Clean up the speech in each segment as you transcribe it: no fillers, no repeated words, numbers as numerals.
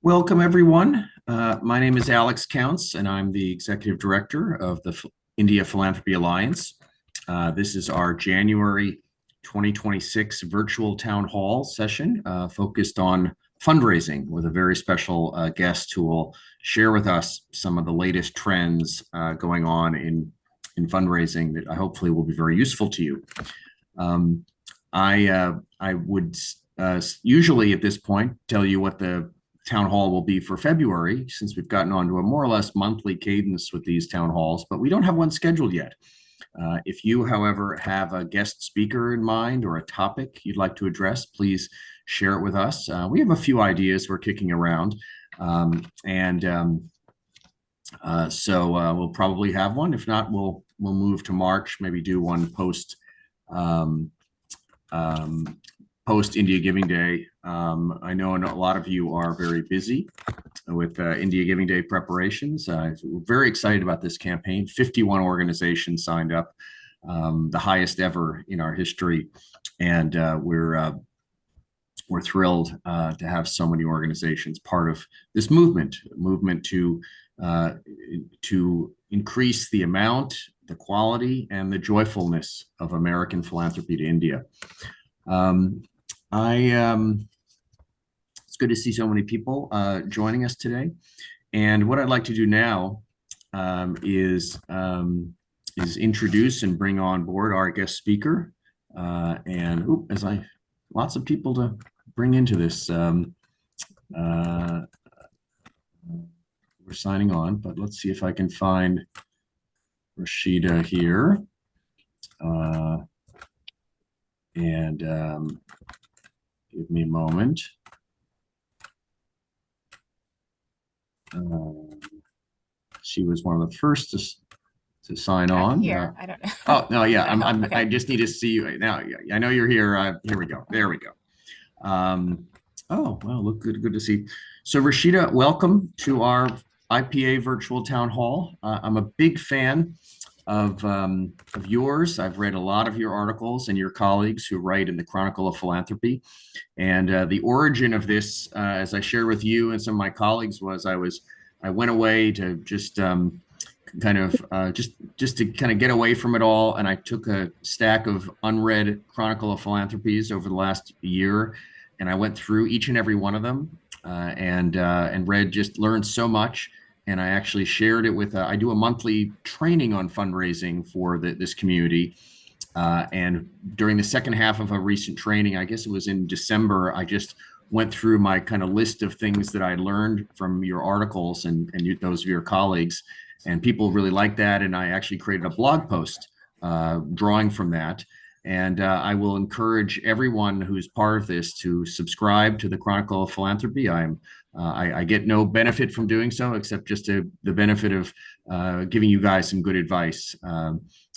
Welcome, everyone. My name is Alex Counts, and I'm the Executive Director of the India Philanthropy Alliance. This is our January 2026 virtual town hall session focused on fundraising with a very special guest who will share with us some of the latest trends going on in fundraising that hopefully will be very useful to you. I would usually at this point tell you what the town hall will be for February, since we've gotten onto a more or less monthly cadence with these town halls, but we don't have one scheduled yet. If you, however, have a guest speaker in mind or a topic you'd like to address, please share it with us. We have a few ideas we're kicking around, so we'll probably have one. If not, we'll move to March, maybe do one post India Giving Day. I know a lot of you are very busy with India Giving Day preparations. We're very excited about this campaign. 51 organizations signed up, the highest ever in our history, and we're thrilled to have so many organizations part of this movement to increase the amount, the quality, and the joyfulness of American philanthropy to India. It's good to see so many people joining us today. And what I'd like to do now is introduce and bring on board our guest speaker. Lots of people to bring into this. We're signing on, but let's see if I can find Rasheeda here. Give me a moment. She was one of the first to sign on. I'm here. I don't know. Oh no, yeah, Okay. I just need to see you now. I know you're here. Here we go. There we go. Oh well, look good to see. So Rasheeda, welcome to our IPA virtual town hall. I'm a big fan of yours. I've read a lot of your articles and your colleagues who write in the Chronicle of Philanthropy. And the origin of this, as I shared with you and some of my colleagues, was I went away to just to kind of get away from it all, and I took a stack of unread Chronicle of Philanthropies over the last year, and I went through each and every one of them and learned so much. And I actually shared it with, I do a monthly training on fundraising for this community. And during the second half of a recent training, I guess it was in December, I just went through my kind of list of things that I learned from your articles and those of your colleagues. And people really liked that. And I actually created a blog post drawing from that. And I will encourage everyone who's part of this to subscribe to the Chronicle of Philanthropy. I get no benefit from doing so, except just the benefit of giving you guys some good advice.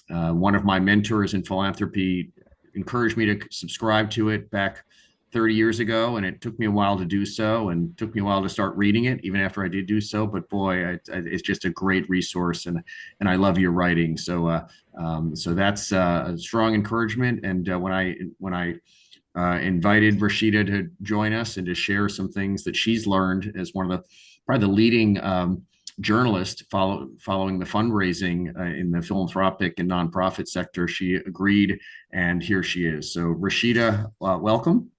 One of my mentors in philanthropy encouraged me to subscribe to it back 30 years ago, and it took me a while to do so, and took me a while to start reading it, even after I did do so. But boy, it's just a great resource, and I love your writing. So that's a strong encouragement. And when I invited Rasheeda to join us and to share some things that she's learned as one of probably the leading journalists following the fundraising in the philanthropic and nonprofit sector, she agreed, and here she is. So Rasheeda, welcome.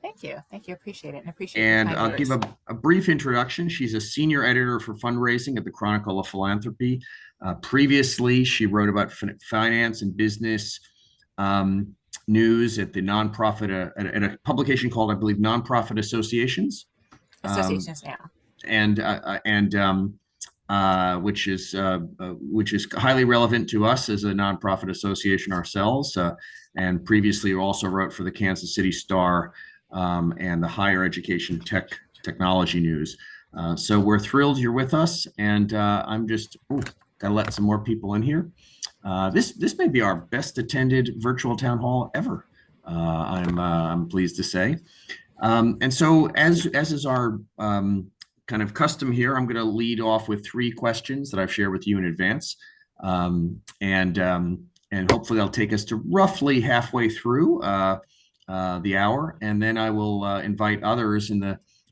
Thank you. Appreciate it. And I'll give a brief introduction. She's a senior editor for fundraising at the Chronicle of Philanthropy. Previously, she wrote about finance and business news at the nonprofit at a publication called, I believe, Nonprofit Associations. Which is highly relevant to us as a nonprofit association ourselves. And previously, also wrote for the Kansas City Star and the Higher Education Technology News. So we're thrilled you're with us, and I'm just gotta let some more people in here. This may be our best attended virtual town hall ever. I'm pleased to say. And so as is our kind of custom here, I'm going to lead off with 3 questions that I've shared with you in advance. And hopefully they'll take us to roughly halfway through the hour. And then I will invite others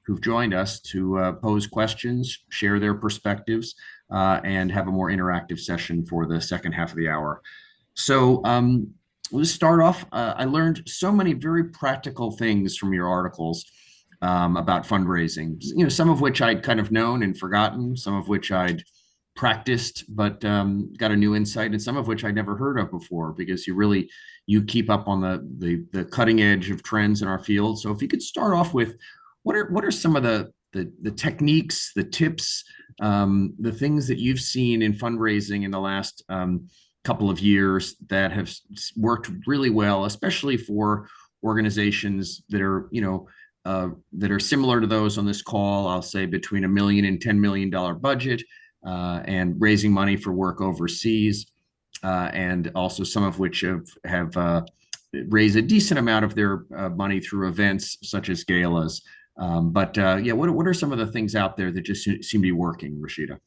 who've joined us to pose questions, share their perspectives, and have a more interactive session for the second half of the hour. So let's start off. I learned so many very practical things from your articles about fundraising. Some of which I'd kind of known and forgotten, some of which I'd practiced but got a new insight, and some of which I'd never heard of before, because you keep up on the cutting edge of trends in our field. So if you could start off with what are some of the techniques, the tips, the things that you've seen in fundraising in the last couple of years that have worked really well, especially for organizations that are similar to those on this call. I'll say between $1 million and $10 million budget, and raising money for work overseas, and also some of which have raised a decent amount of their money through events such as galas. What are some of the things out there that just seem to be working, Rasheeda?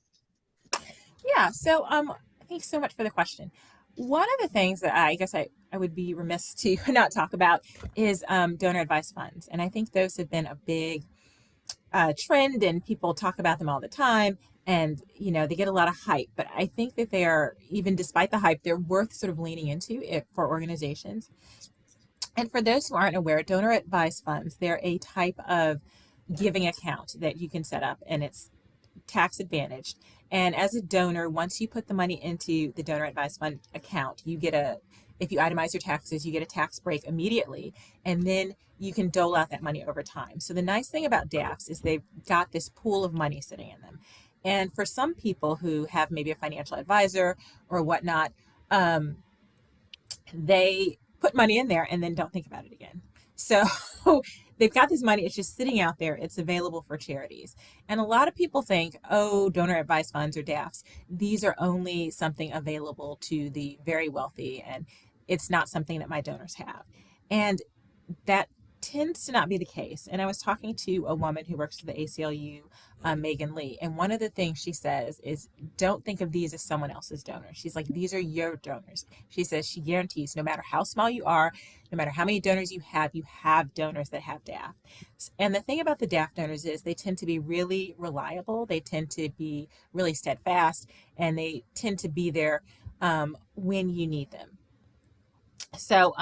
Yeah. So thanks so much for the question. One of the things that I guess I would be remiss to not talk about is donor advised funds. And I think those have been a big trend, and people talk about them all the time. And, they get a lot of hype. But I think that they are, even despite the hype, they're worth sort of leaning into it for organizations. And for those who aren't aware, donor advised funds, they're a type of giving account that you can set up, and it's tax advantaged. And as a donor, once you put the money into the donor advised fund account, if you itemize your taxes, you get a tax break immediately, and then you can dole out that money over time. So the nice thing about DAFs is they've got this pool of money sitting in them. And for some people who have maybe a financial advisor or whatnot, they put money in there and then don't think about it again. So they've got this money, it's just sitting out there, it's available for charities. And a lot of people think, oh, donor advised funds or DAFs, these are only something available to the very wealthy, and it's not something that my donors have. And that tends to not be the case. And I was talking to a woman who works for the ACLU, Megan Lee, and one of the things she says is, don't think of these as someone else's donors. She's like, these are your donors. She says she guarantees no matter how small you are, no matter how many donors you have donors that have DAF. And the thing about the DAF donors is they tend to be really reliable. They tend to be really steadfast, and they tend to be there when you need them. So,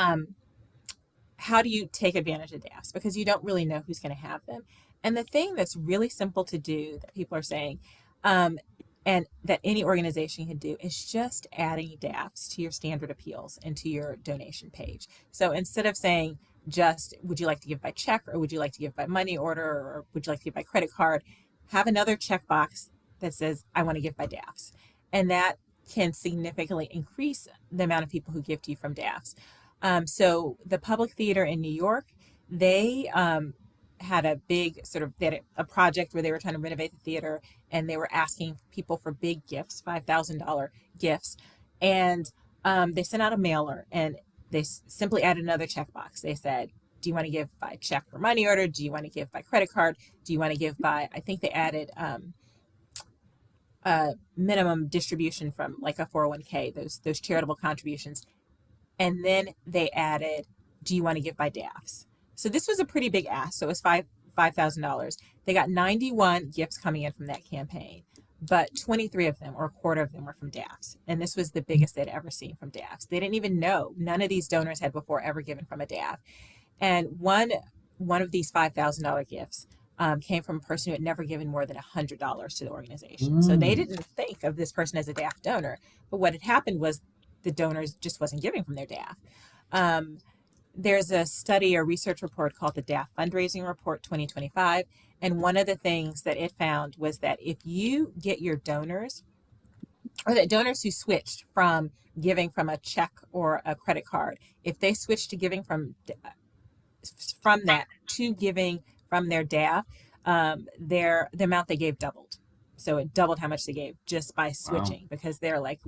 how do you take advantage of DAFs? Because you don't really know who's going to have them. And the thing that's really simple to do that people are saying, and that any organization can do, is just adding DAFs to your standard appeals and to your donation page. So instead of saying just, would you like to give by check, or would you like to give by money order, or would you like to give by credit card, have another checkbox that says, I want to give by DAFs. And that can significantly increase the amount of people who give to you from DAFs. So the Public Theater in New York, they had a big a project where they were trying to renovate the theater, and they were asking people for big gifts, $5,000 gifts. And they sent out a mailer, and they simply added another checkbox. They said, do you want to give by check or money order? Do you want to give by credit card? Do you want to give by, I think they added minimum distribution from like a 401k, those charitable contributions. And then they added, do you want to give by DAFs? So this was a pretty big ask. So it was $5,000. They got 91 gifts coming in from that campaign, but 23 of them, or a quarter of them, were from DAFs. And this was the biggest they'd ever seen from DAFs. They didn't even know. None of these donors had before ever given from a DAF. And one of these $5,000 gifts came from a person who had never given more than $100 to the organization. So they didn't think of this person as a DAF donor. But what had happened was the donors just wasn't giving from their DAF. There's a study or research report called the DAF Fundraising Report 2025. And one of the things that it found was that if you get your donors, or that donors who switched from giving from a check or a credit card, if they switched to giving from that to giving from their DAF, the amount they gave doubled. So it doubled how much they gave just by switching. Wow. Because they're like,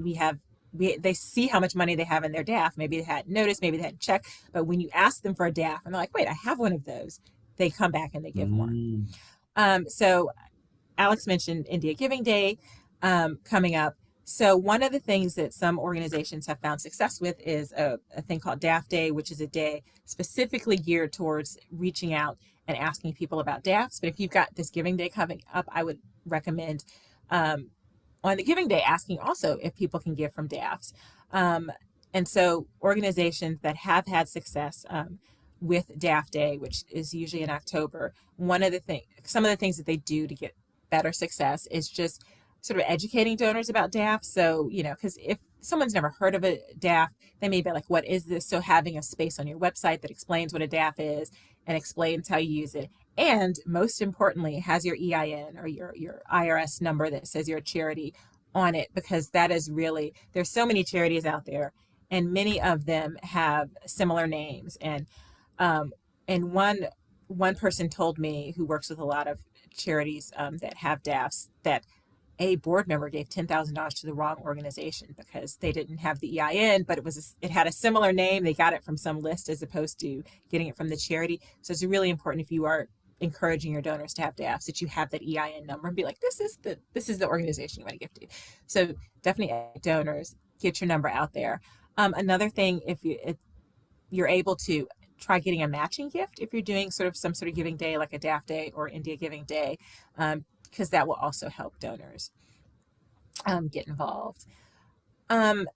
they see how much money they have in their DAF. Maybe they hadn't noticed, maybe they hadn't checked. But when you ask them for a DAF and they're like, wait, I have one of those, they come back and they give more. So Alex mentioned India Giving Day coming up. So one of the things that some organizations have found success with is a thing called DAF Day, which is a day specifically geared towards reaching out and asking people about DAFs. But if you've got this Giving Day coming up, I would recommend on the Giving Day asking also if people can give from DAFs. And so organizations that have had success with DAF Day, which is usually in October, some of the things that they do to get better success is just sort of educating donors about DAF. So, because if someone's never heard of a DAF, they may be like, what is this? So having a space on your website that explains what a DAF is and explains how you use it. And most importantly, has your EIN or your IRS number that says you're a charity on it, because that is really, there's so many charities out there and many of them have similar names. And one person told me, who works with a lot of charities that have DAFs, that a board member gave $10,000 to the wrong organization because they didn't have the EIN, but it had a similar name. They got it from some list as opposed to getting it from the charity. So it's really important, if you are encouraging your donors to have DAFs, that you have that EIN number and be like, this is the organization you want to give to. So definitely, donors, get your number out there. Another thing, if you're able to, try getting a matching gift if you're doing some sort of giving day like a DAF Day or India Giving Day, because that will also help donors get involved. The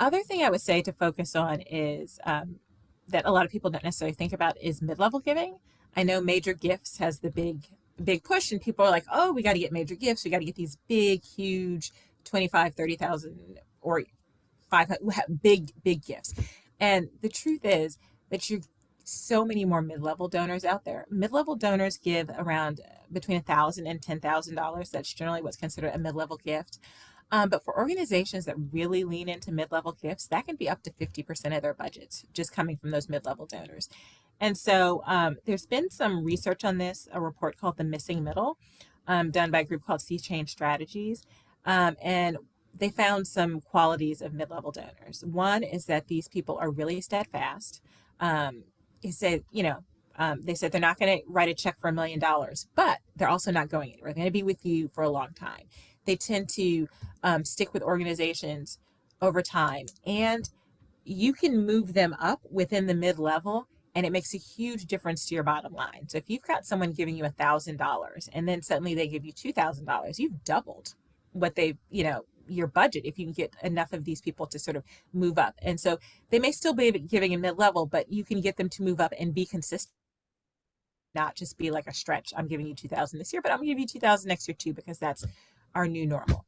other thing I would say to focus on is that a lot of people don't necessarily think about is mid-level giving. I know Major Gifts has the big push, and people are like, oh, we got to get major gifts. We got to get these big, huge 25, 30,000 or 500 big gifts. And the truth is that you're so many more mid-level donors out there. Mid-level donors give around between $1,000 and $10,000. That's generally what's considered a mid-level gift. But for organizations that really lean into mid-level gifts, that can be up to 50% of their budgets just coming from those mid-level donors. And so there's been some research on this, a report called The Missing Middle, done by a group called Sea Change Strategies. And they found some qualities of mid-level donors. One is that these people are really steadfast. They said they're not going to write a check for $1 million, but they're also not going anywhere. They're going to be with you for a long time. They tend to stick with organizations over time, and you can move them up within the mid-level, and it makes a huge difference to your bottom line. So if you've got someone giving you $1,000 and then suddenly they give you $2,000, you've doubled what your budget, if you can get enough of these people to sort of move up. And so they may still be giving a mid-level, but you can get them to move up and be consistent, not just be like a stretch. I'm giving you 2,000 this year, but I'm gonna give you 2,000 next year too, because that's our new normal.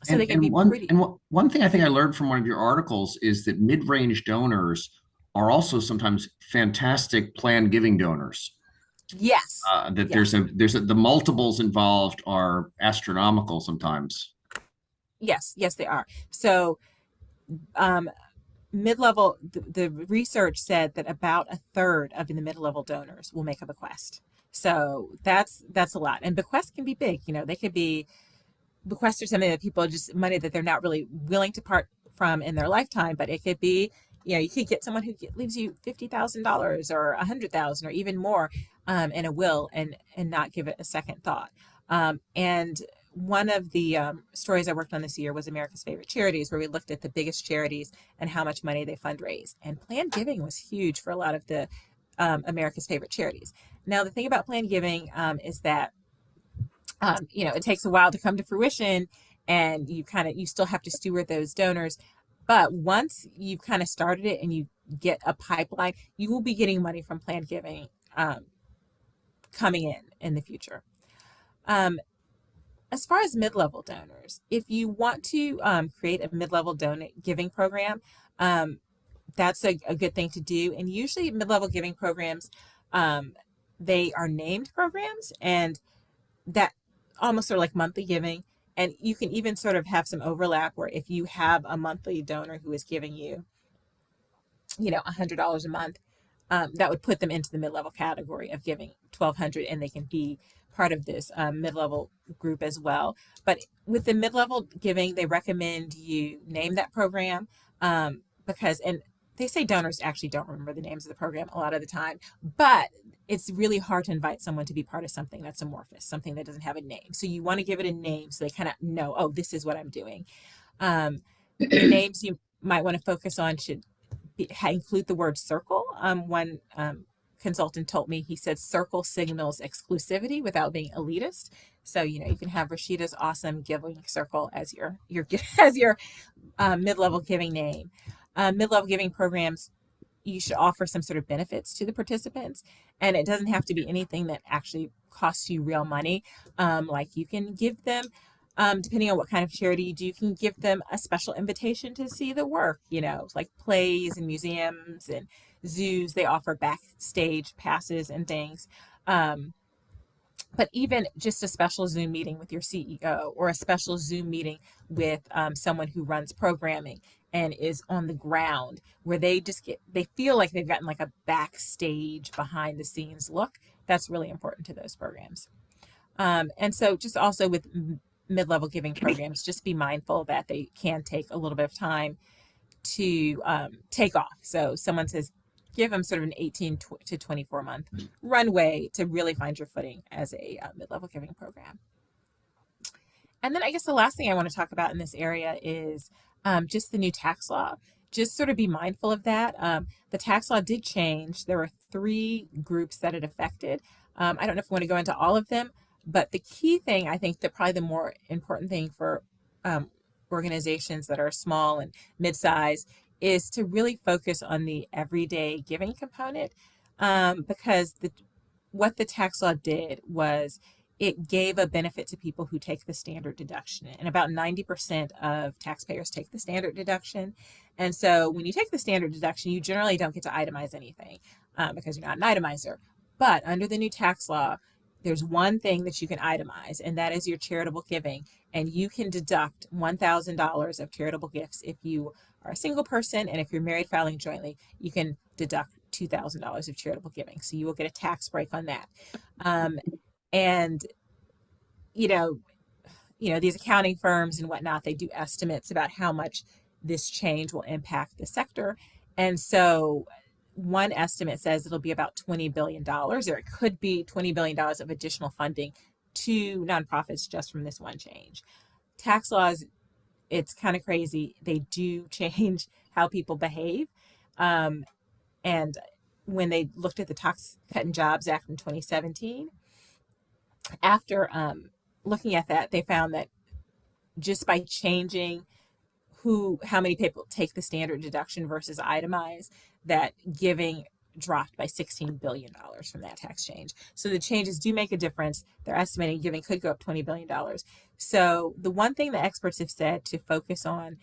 So they can be pretty. And one thing I think I learned from one of your articles is that mid-range donors are also sometimes fantastic planned giving donors. Yes. That Yes. the multiples involved are astronomical sometimes. Yes, they are. So mid-level, the research said that about a third of the mid-level donors will make a bequest. So that's a lot. And bequests can be big. They could be bequests or something that people just money that they're not really willing to part from in their lifetime, but it could be, you could get someone who leaves you $50,000 or $100,000 or even more in a will and not give it a second thought. And one of the stories I worked on this year was America's Favorite Charities, where we looked at the biggest charities and how much money they fundraise. And planned giving was huge for a lot of the America's Favorite Charities. Now, the thing about planned giving is that it takes a while to come to fruition, and you still have to steward those donors. But once you've kind of started it and you get a pipeline, you will be getting money from planned giving coming in the future. As far as mid-level donors, if you want to create a mid-level giving program, that's a good thing to do. And usually mid-level giving programs, they are named programs, and that almost sort of like monthly giving. And you can even sort of have some overlap where if you have a monthly donor who is giving you, $100 a month, that would put them into the mid-level category of giving $1,200, and they can be part of this mid-level group as well. But with the mid-level giving, they recommend you name that program because, and they say donors actually don't remember the names of the program a lot of the time, but it's really hard to invite someone to be part of something that's amorphous, something that doesn't have a name. So you want to give it a name so they kind of know, oh, this is what I'm doing. The names you might want to focus on should include the word circle. One consultant told me, he said circle signals exclusivity without being elitist. So you can have Rasheeda's awesome giving circle as your as your mid-level giving name. Mid-level giving programs, you should offer some sort of benefits to the participants, and it doesn't have to be anything that actually costs you real money. Like you can give them, depending on what kind of charity you do, you can give them a special invitation to see the work. Like plays and museums and zoos, they offer backstage passes and things. But even just a special Zoom meeting with your CEO, or a special Zoom meeting with someone who runs programming and is on the ground, where they feel like they've gotten like a backstage behind the scenes look. That's really important to those programs. And so just also with mid-level giving programs, just be mindful that they can take a little bit of time to take off. So someone says, give them sort of an 18 to 24 month runway to really find your footing as a mid-level giving program. And then I guess the last thing I want to talk about in this area is just the new tax law. Just sort of be mindful of that. The tax law did change. There were 3 groups that it affected. I don't know if we want to go into all of them, but the key thing, I think that probably the more important thing for organizations that are small and mid-size is to really focus on the everyday giving component, because what the tax law did was it gave a benefit to people who take the standard deduction. And about 90% of taxpayers take the standard deduction. And so when you take the standard deduction, you generally don't get to itemize anything because you're not an itemizer. But under the new tax law, there's one thing that you can itemize, and that is your charitable giving. And you can deduct $1,000 of charitable gifts if you are a single person, and if you're married filing jointly, you can deduct $2,000 of charitable giving. So you will get a tax break on that. And these accounting firms and whatnot, they do estimates about how much this change will impact the sector. And so one estimate says it'll be about $20 billion, or it could be $20 billion of additional funding to nonprofits just from this one change. Tax laws, it's kind of crazy. They do change how people behave. And when they looked at the Tax Cut and Jobs Act in 2017, after looking at that, they found that just by changing how many people take the standard deduction versus itemize, that giving dropped by $16 billion from that tax change. So the changes do make a difference. They're estimating giving could go up $20 billion. So the one thing the experts have said to focus on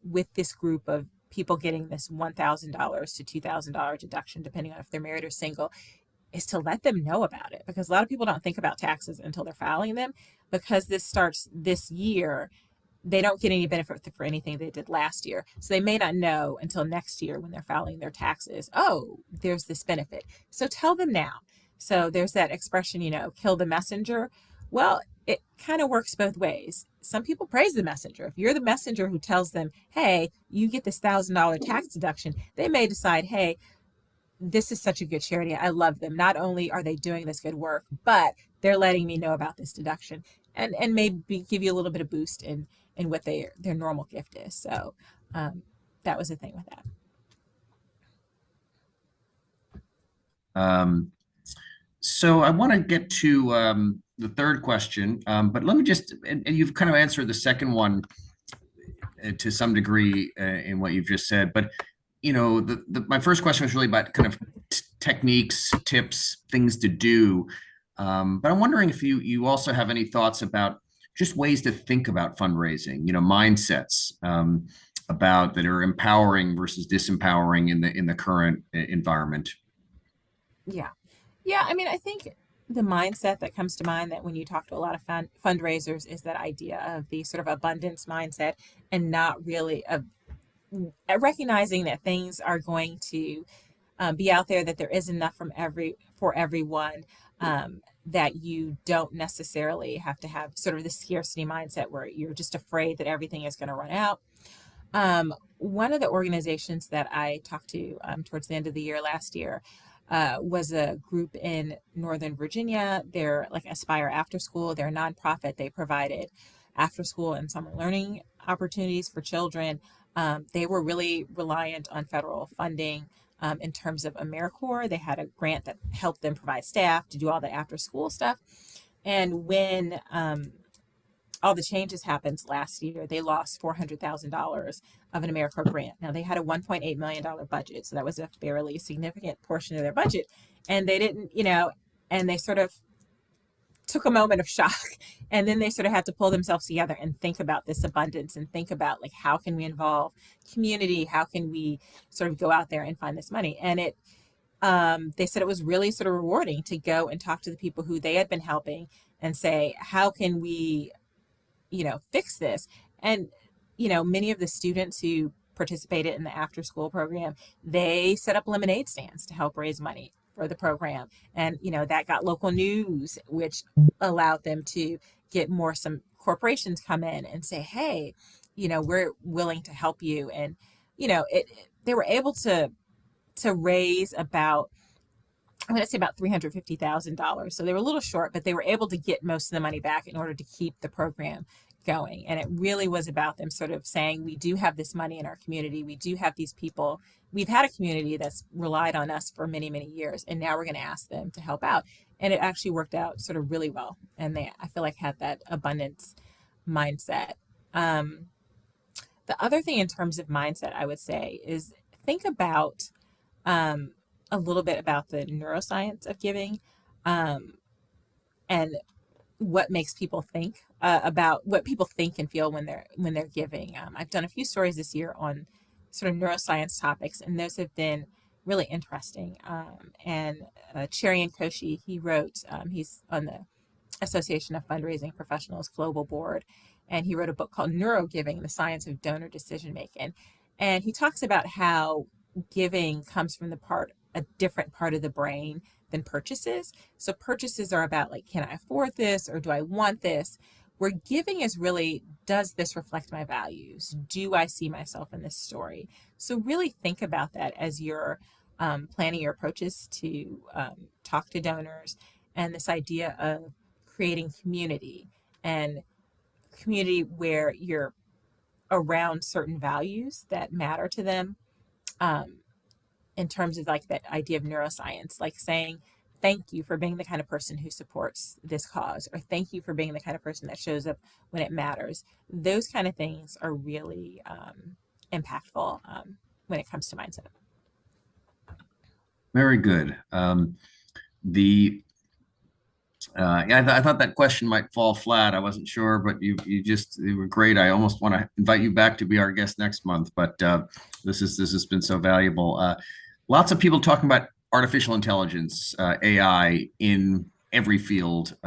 with this group of people getting this $1,000 to $2,000 deduction, depending on if they're married or single, is to let them know about it, because a lot of people don't think about taxes until they're filing them. Because this starts this year, they don't get any benefit for anything they did last year. So they may not know until next year when they're filing their taxes, oh, there's this benefit. So tell them now. So there's that expression, kill the messenger. Well, it kind of works both ways. Some people praise the messenger. If you're the messenger who tells them, hey, you get this $1,000 tax deduction, they may decide, hey, this is such a good charity. I love them. Not only are they doing this good work, but they're letting me know about this deduction, and maybe give you a little bit of boost in what their normal gift is. So that was the thing with that. So I want to get to the third question, but let me just, and you've kind of answered the second one to some degree in what you've just said, but my first question was really about kind of techniques, tips, things to do. But I'm wondering if you also have any thoughts about just ways to think about fundraising, mindsets about that are empowering versus disempowering in the current environment. Yeah. I mean, I think the mindset that comes to mind that when you talk to a lot of fundraisers is that idea of the sort of abundance mindset, and not really recognizing that things are going to be out there, that there is enough for everyone, that you don't necessarily have to have sort of the scarcity mindset where you're just afraid that everything is going to run out. One of the organizations that I talked to towards the end of the year last year was a group in Northern Virginia. They're like Aspire After School. They're a nonprofit. They provided after school and summer learning opportunities for children. They were really reliant on federal funding in terms of AmeriCorps. They had a grant that helped them provide staff to do all the after school stuff. And when all the changes happened last year, they lost $400,000 of an AmeriCorps grant. Now they had a $1.8 million budget, so that was a fairly significant portion of their budget. And they didn't, and they sort of took a moment of shock, and then they sort of had to pull themselves together and think about this abundance and think about like how can we involve community, how can we sort of go out there and find this money. And they said it was really sort of rewarding to go and talk to the people who they had been helping and say, how can we fix this? And many of the students who participated in the after school program, they set up lemonade stands to help raise money for the program. And that got local news, which allowed them to get some corporations come in and say, hey, we're willing to help you. And they were able to raise about, I'm going to say about $350,000. So they were a little short, but they were able to get most of the money back in order to keep the program going. And it really was about them sort of saying, we do have this money in our community. We do have these people. We've had a community that's relied on us for many, many years. And now we're going to ask them to help out. And it actually worked out sort of really well. And they, I feel like, had that abundance mindset. The other thing in terms of mindset, I would say, is think about a little bit about the neuroscience of giving, and what makes people think about what people think and feel when they're giving. I've done a few stories this year on sort of neuroscience topics, and those have been really interesting. And Cherian Koshi, he wrote, he's on the Association of Fundraising Professionals Global Board, and he wrote a book called Neurogiving: The Science of Donor Decision Making. And he talks about how giving comes from a different part of the brain than purchases. So purchases are about like, can I afford this or do I want this? Where giving is really, does this reflect my values? Do I see myself in this story? So really think about that as you're planning your approaches to talk to donors, and this idea of creating community, and community where you're around certain values that matter to them, in terms of like that idea of neuroscience, like saying, thank you for being the kind of person who supports this cause, or thank you for being the kind of person that shows up when it matters. Those kind of things are really impactful when it comes to mindset. Very good. The yeah, I thought that question might fall flat. I wasn't sure, but you were great. I almost want to invite you back to be our guest next month, but this has been so valuable. Lots of people talking about artificial intelligence, AI in every field,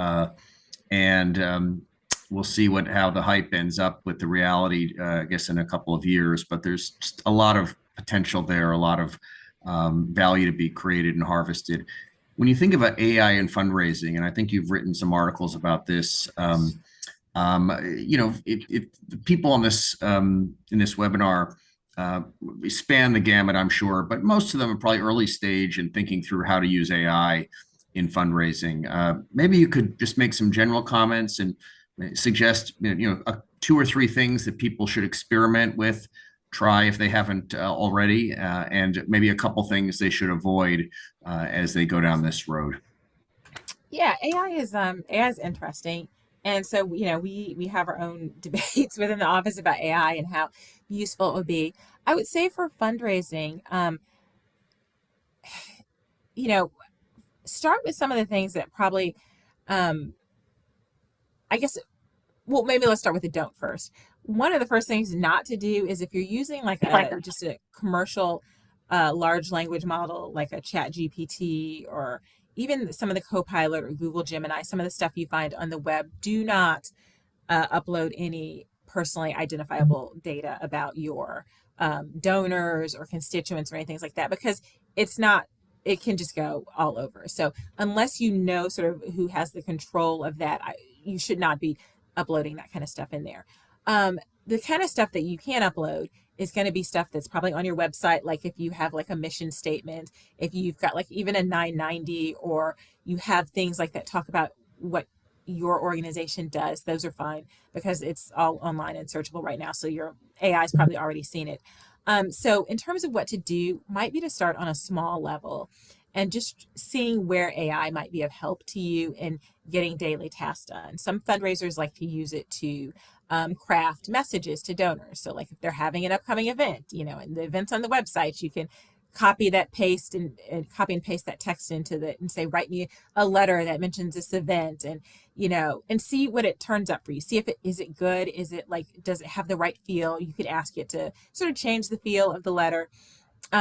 and we'll see how the hype ends up with the reality, I guess, in a couple of years. But there's just a lot of potential there, a lot of value to be created and harvested. When you think about AI and fundraising, and I think you've written some articles about this, if the people on this in this webinar span the gamut, I'm sure, but most of them are probably early stage and thinking through how to use AI in fundraising. Maybe you could just make some general comments and suggest, two or three things that people should experiment with, try if they haven't already, and maybe a couple things they should avoid as they go down this road. Yeah, AI is interesting. And so, we have our own debates within the office about AI and how useful it would be. I would say for fundraising, start with some of the things that probably, I guess, well, maybe let's start with the don't first. One of the first things not to do is, if you're using like just a commercial large language model like a Chat GPT, or even some of the Copilot or Google Gemini, some of the stuff you find on the web, do not upload any personally identifiable data about your donors or constituents or anything like that, because it can just go all over. So unless you know sort of who has the control of that, you should not be uploading that kind of stuff in there. the kind of stuff that you can upload is going to be stuff that's probably on your website. Like if you have like a mission statement, if you've got like even a 990, or you have things like that talk about what your organization does, those are fine because it's all online and searchable right now. So your AI's probably already seen it. So in terms of what to do, might be to start on a small level and just seeing where AI might be of help to you in getting daily tasks done. Some fundraisers like to use it to craft messages to donors. So like if they're having an upcoming event, and the event's on the website, you can copy that paste and copy and paste that text into the and say, write me a letter that mentions this event, and see what it turns up for you. See if is it good? Is it like, does it have the right feel? You could ask it to sort of change the feel of the letter.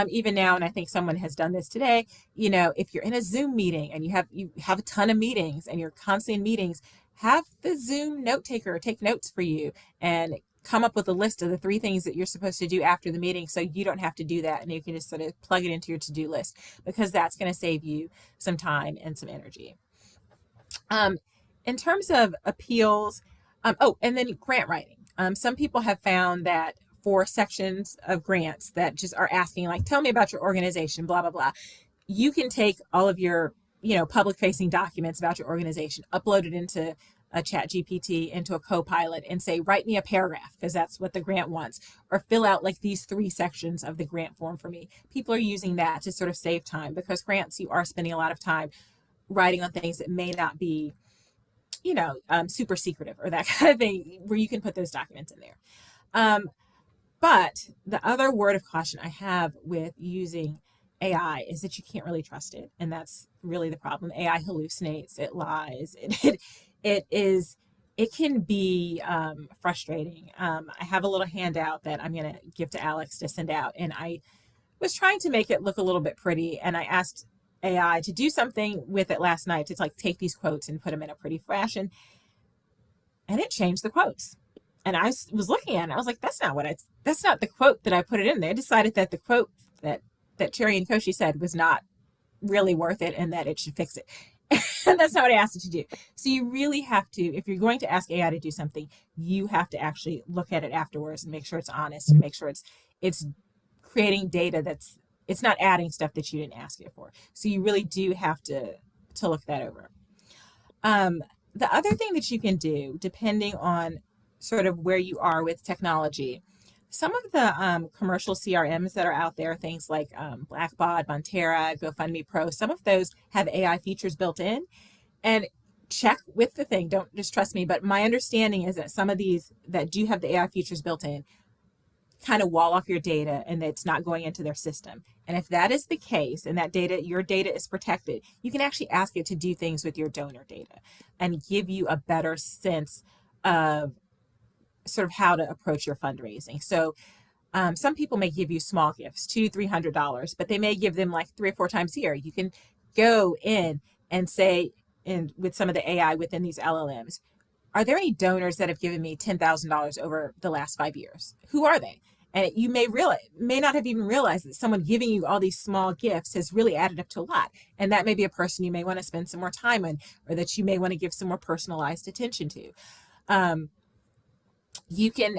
Even now, and I think someone has done this today, if you're in a Zoom meeting and you have a ton of meetings and you're constantly in meetings, have the Zoom note taker take notes for you and come up with a list of the 3 things that you're supposed to do after the meeting, so you don't have to do that and you can just sort of plug it into your to-do list, because that's going to save you some time and some energy. In terms of appeals, and then grant writing. Some people have found that for sections of grants that just are asking, like, tell me about your organization, blah, blah, blah, you can take all of your, public facing documents about your organization, upload it into a chat GPT, into a Copilot, and say, write me a paragraph, because that's what the grant wants, or fill out like these 3 sections of the grant form for me. People are using that to sort of save time, because grants, you are spending a lot of time writing on things that may not be, super secretive or that kind of thing, where you can put those documents in there. But the other word of caution I have with using AI is that you can't really trust it. And that's really the problem. AI hallucinates, it lies, it can be frustrating. I have a little handout that I'm going to give to Alex to send out. And I was trying to make it look a little bit pretty. And I asked AI to do something with it last night to like take these quotes and put them in a pretty fashion. And it changed the quotes. And I was looking at it, I was like, that's not the quote that I put it in there. I decided that the quote that Cherry and Koshi said was not really worth it and that it should fix it. And that's not what I asked it to do. So you really have to, if you're going to ask AI to do something, you have to actually look at it afterwards and make sure it's honest and make sure it's creating data it's not adding stuff that you didn't ask it for. So you really do have to look that over. The other thing that you can do, depending on sort of where you are with technology, some of the commercial CRMs that are out there, things like Blackbaud, Montera, GoFundMe Pro, some of those have AI features built in. And check with the thing, don't just trust me, but my understanding is that some of these that do have the AI features built in kind of wall off your data and it's not going into their system. And if that is the case and that your data is protected, you can actually ask it to do things with your donor data and give you a better sense of sort of how to approach your fundraising. So some people may give you small gifts, $200-$300, but they may give them like 3 or 4 times a year. You can go in and say, and with some of the AI within these LLMs, are there any donors that have given me $10,000 over the last 5 years? Who are they? And you may not have even realized that someone giving you all these small gifts has really added up to a lot. And that may be a person you may want to spend some more time on, or that you may want to give some more personalized attention to. You can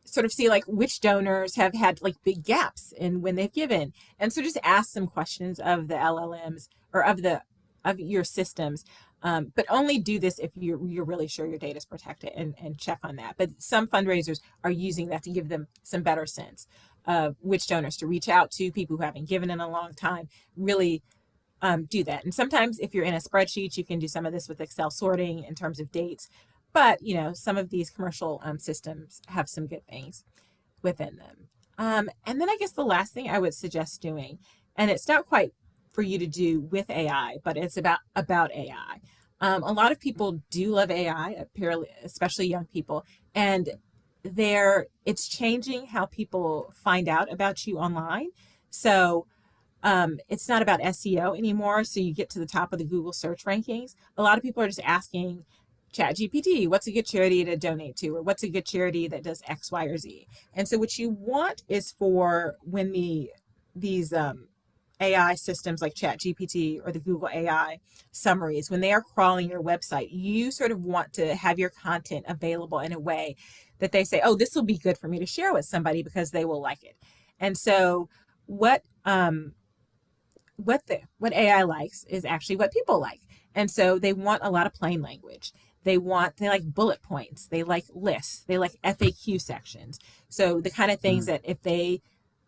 sort of see like which donors have had like big gaps in when they've given. And so just ask some questions of the LLMs or of your systems. But only do this if you're really sure your data is protected and check on that. But some fundraisers are using that to give them some better sense of which donors to reach out to, people who haven't given in a long time, really do that. And sometimes if you're in a spreadsheet, you can do some of this with Excel sorting in terms of dates. But, some of these commercial systems have some good things within them. And then I guess the last thing I would suggest doing, and it's not quite for you to do with AI, but it's about AI. A lot of people do love AI, especially young people, and it's changing how people find out about you online. So it's not about SEO anymore. So you get to the top of the Google search rankings. A lot of people are just asking ChatGPT, what's a good charity to donate to, or what's a good charity that does X, Y, or Z. And so what you want is for when these AI systems like ChatGPT or the Google AI summaries, when they are crawling your website, you sort of want to have your content available in a way that they say, oh, this will be good for me to share with somebody because they will like it. And so what what AI likes is actually what people like. And so they want a lot of plain language. They like bullet points. They like lists. They like FAQ sections. So the kind of things Mm. that if a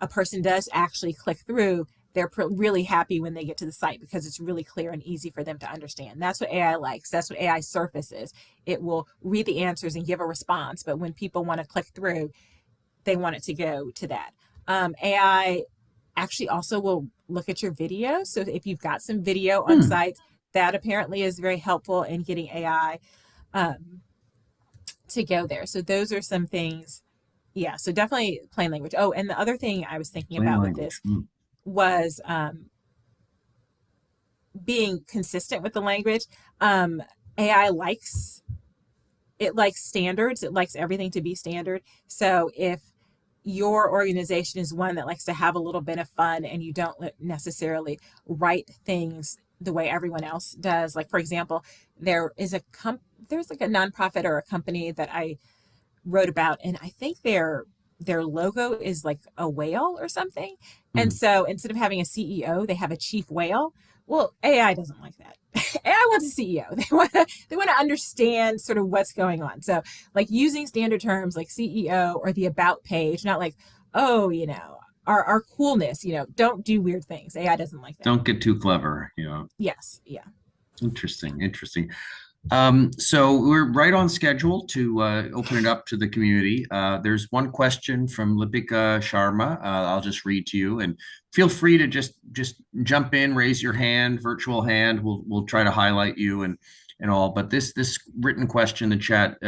person does actually click through, they're really happy when they get to the site because it's really clear and easy for them to understand. That's what AI likes. That's what AI surfaces. It will read the answers and give a response, but when people want to click through, they want it to go to that. AI actually also will look at your video. So if you've got some video on Hmm. sites, that apparently is very helpful in getting AI um, to go there. So those are some things. Yeah, so definitely plain language. Oh, and the other thing I was thinking Plain about with language. this was being consistent with the language. AI likes it likes standards. It likes everything to be standard. So if your organization is one that likes to have a little bit of fun and you don't necessarily write things the way everyone else does, like for example, there's like a nonprofit or a company that I wrote about, and I think their logo is like a whale or something. And Mm. so instead of having a CEO, they have a chief whale. Well, AI doesn't like that. AI wants a CEO. They want to understand sort of what's going on. So like using standard terms like CEO or the about page, not like, oh, our coolness, don't do weird things. AI doesn't like that. Don't get too clever. Yes. Yeah. Interesting. Interesting. So we're right on schedule to open it up to the community. There's one question from Lipika Sharma. I'll just read to you, and feel free to just jump in, raise your hand, virtual hand. We'll try to highlight you and all. But this written question in the chat: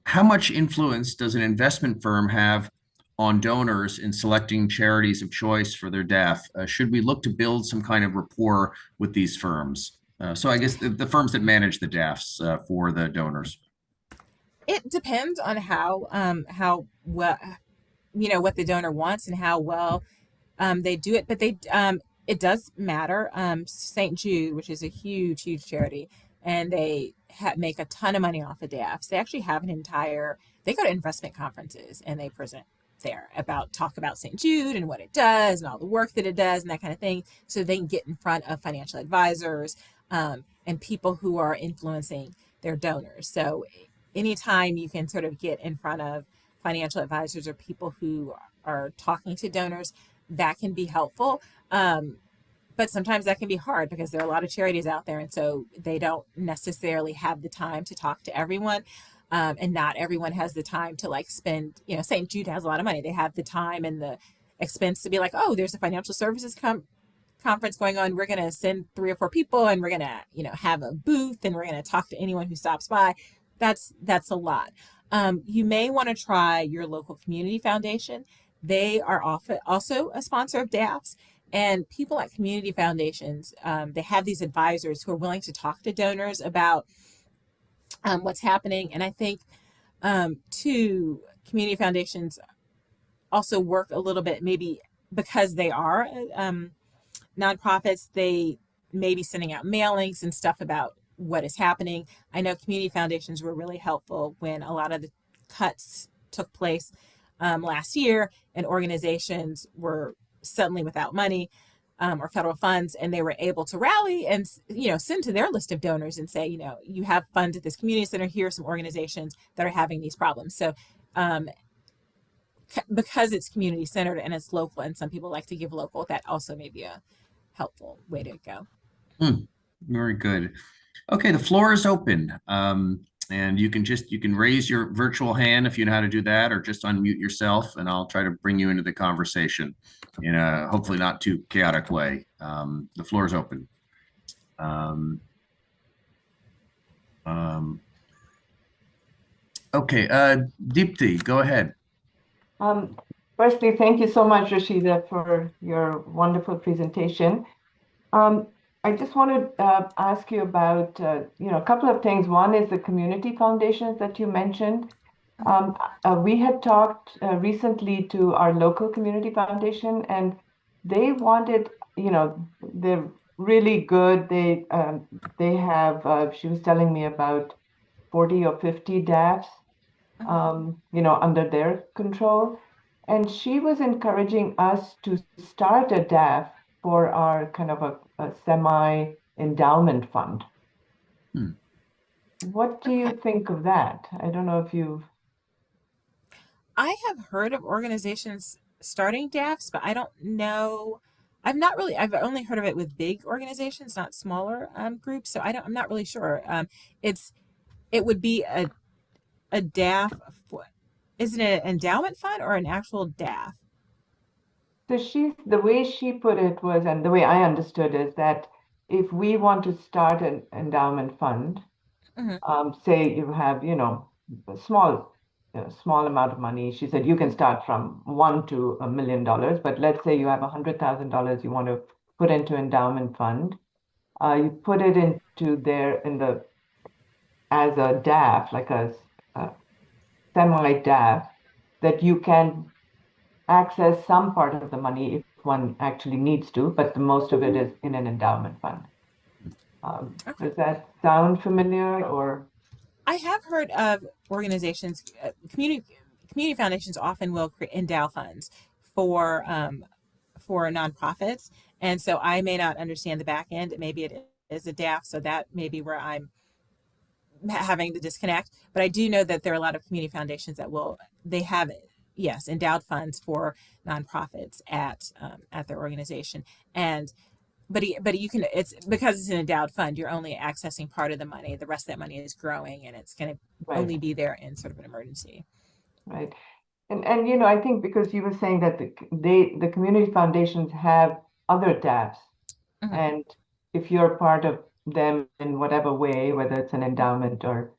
how much influence does an investment firm have on donors in selecting charities of choice for their DAF? Should we look to build some kind of rapport with these firms? So I guess the firms that manage the DAFs for the donors. It depends on how well what the donor wants and how well they do it, but it does matter. St. Jude, which is a huge charity, and they make a ton of money off of DAFs. They actually have they go to investment conferences and they present there talk about St. Jude and what it does and all the work that it does and that kind of thing. So they can get in front of financial advisors and people who are influencing their donors. So anytime you can sort of get in front of financial advisors or people who are talking to donors, that can be helpful. But sometimes that can be hard because there are a lot of charities out there, and so they don't necessarily have the time to talk to everyone. And not everyone has the time to like spend, St. Jude has a lot of money. They have the time and the expense to be like, oh, there's a financial services conference going on. We're going to send 3 or 4 people and we're going to, have a booth and we're going to talk to anyone who stops by. That's a lot. You may want to try your local community foundation. They are often also a sponsor of DAFs. And people at community foundations, they have these advisors who are willing to talk to donors about what's happening. And I think, too, community foundations also work a little bit, maybe because they are nonprofits, they may be sending out mailings and stuff about what is happening. I know community foundations were really helpful when a lot of the cuts took place last year and organizations were suddenly without money or federal funds, and they were able to rally and send to their list of donors and say, you have funds at this community center. Here are some organizations that are having these problems. So because it's community centered and it's local, and some people like to give local, that also may be a helpful way to go. Hmm. Very good. Okay, the floor is open. And you can raise your virtual hand if you know how to do that, or just unmute yourself, and I'll try to bring you into the conversation in a hopefully not too chaotic way. The floor is open. Okay, Deepthi, go ahead. Um, Firstly, thank you so much, Rasheeda, for your wonderful presentation. I just want to ask you about a couple of things. One is the community foundations that you mentioned. We had talked recently to our local community foundation, and they wanted they're really good. They have, she was telling me about 40 or 50 DAFs, under their control. And she was encouraging us to start a DAF for our kind of a semi-endowment fund. Hmm. What do you think of that? I don't know if you've. I have heard of organizations starting DAFs, but I don't know. I've only heard of it with big organizations, not smaller groups. So I'm not really sure. It would be a DAF. Isn't it an endowment fund or an actual DAF? So the way she put it was, and the way I understood is that if we want to start an endowment fund, Hmm. say you have, a small amount of money. She said you can start from $1 to $1 million, but let's say you have $100,000 you want to put into endowment fund. You put it into there as a DAF, like a semi-DAF, that you can access some part of the money if one actually needs to, but the most of it is in an endowment fund. Okay. Does that sound familiar or? I have heard of organizations, community foundations often will endow funds for nonprofits, and so I may not understand the back end. Maybe it is a DAF, so that may be where I'm having the disconnect. But I do know that there are a lot of community foundations that they have, yes, endowed funds for nonprofits at their organization. And but you can, it's because it's an endowed fund, you're only accessing part of the money. The rest of that money is growing, and it's going to Right, only be there in sort of an emergency. right. And I think because you were saying that the community foundations have other DAFs, Hmm. and if you're part of them in whatever way, whether it's an endowment or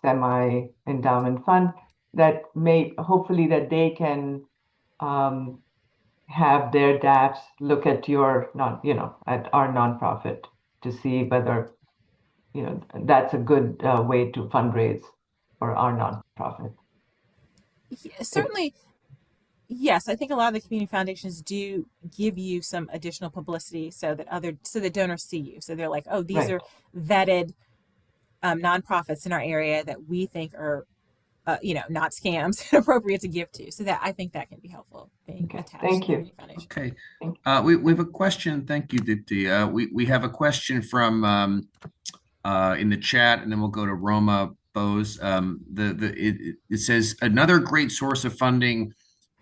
semi-endowment fund, that may hopefully that they can um, have their DAFs look at at our nonprofit to see whether, that's a good way to fundraise for our nonprofit. Yeah, If, certainly. Yes, I think a lot of the community foundations do give you some additional publicity so that donors see you. So they're like, oh, these right. are vetted nonprofits in our area that we think are, not scams and appropriate to give to. So that I think that can be helpful being Okay. attached to Thank the you. community foundation. Okay. Thank We have a question. Thank you, Dipti. We have a question from in the chat, and then we'll go to Roma Bose. It says another great source of funding